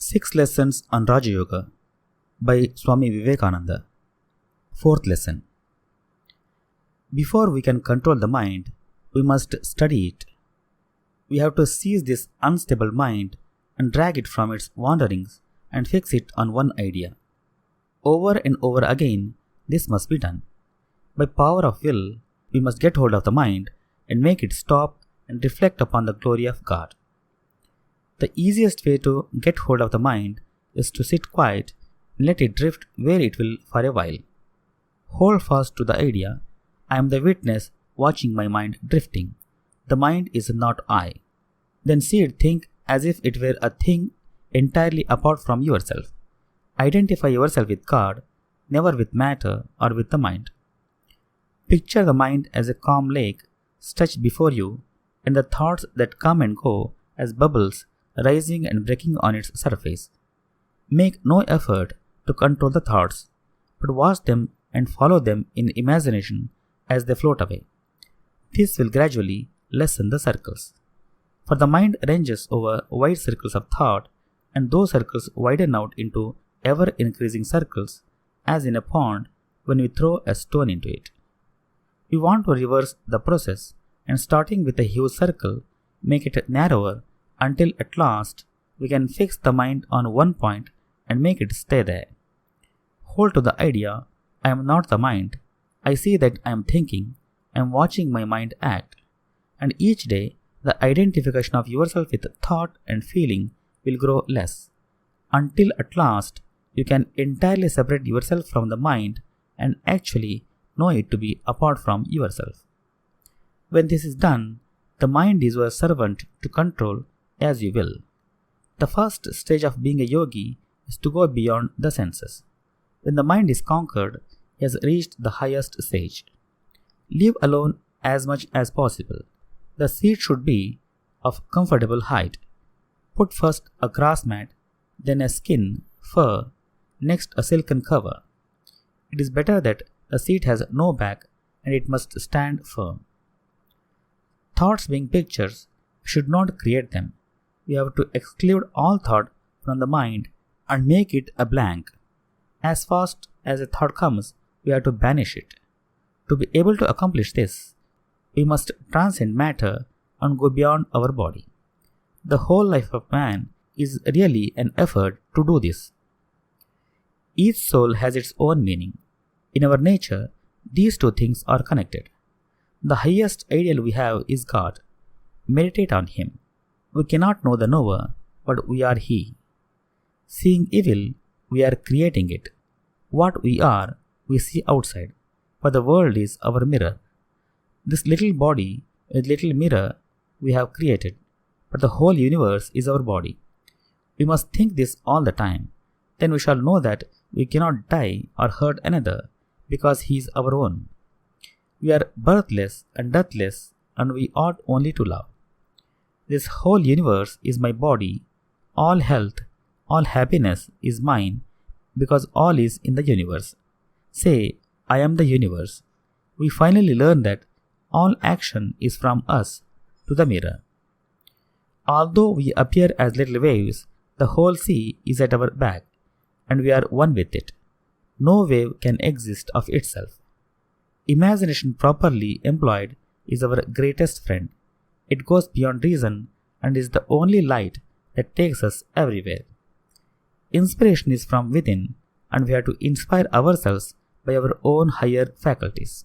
6 Lessons on Raja Yoga by Swami Vivekananda. 4th lesson. Before we can control the mind, we must study it. We have to seize this unstable mind and drag it from its wanderings and fix it on one idea. Over and over again, this must be done. By power of will, we must get hold of the mind and make it stop and reflect upon the glory of God. The easiest way to get hold of the mind is to sit quiet and let it drift where it will for a while. Hold fast to the idea, I am the witness watching my mind drifting. The mind is not I. Then see it think as if it were a thing entirely apart from yourself. Identify yourself with God, never with matter or with the mind. Picture the mind as a calm lake stretched before you, and the thoughts that come and go as bubbles rising and breaking on its surface. Make no effort to control the thoughts, but watch them and follow them in imagination as they float away. This will gradually lessen the circles. For the mind ranges over wide circles of thought, and those circles widen out into ever-increasing circles, as in a pond when we throw a stone into it. We want to reverse the process, and starting with a huge circle, make it narrower until at last we can fix the mind on one point and make it stay there. Hold to the idea, I am not the mind. I see that I am thinking, I am watching my mind act. And each day, the identification of yourself with thought and feeling will grow less, until at last you can entirely separate yourself from the mind and actually know it to be apart from yourself. When this is done, the mind is your servant to control as you will. The first stage of being a yogi is to go beyond the senses. When the mind is conquered, he has reached the highest stage. Leave alone as much as possible. The seat should be of comfortable height. Put first a grass mat, then a skin, fur, next a silken cover. It is better that the seat has no back and it must stand firm. Thoughts being pictures, we should not create them. We have to exclude all thought from the mind and make it a blank. As fast as a thought comes, we have to banish it. To be able to accomplish this, we must transcend matter and go beyond our body. The whole life of man is really an effort to do this. Each soul has its own meaning. In our nature, these two things are connected. The highest ideal we have is God. Meditate on Him. We cannot know the knower, but we are He. Seeing evil, we are creating it. What we are, we see outside, for the world is our mirror. This little body, a little mirror, we have created, but the whole universe is our body. We must think this all the time. Then we shall know that we cannot die or hurt another, because He is our own. We are birthless and deathless, and we ought only to love. This whole universe is my body. All health, all happiness is mine, because all is in the universe. Say, I am the universe. We finally learn that all action is from us to the mirror. Although we appear as little waves, the whole sea is at our back, and we are one with it. No wave can exist of itself. Imagination properly employed is our greatest friend. It goes beyond reason and is the only light that takes us everywhere. Inspiration is from within, and we have to inspire ourselves by our own higher faculties.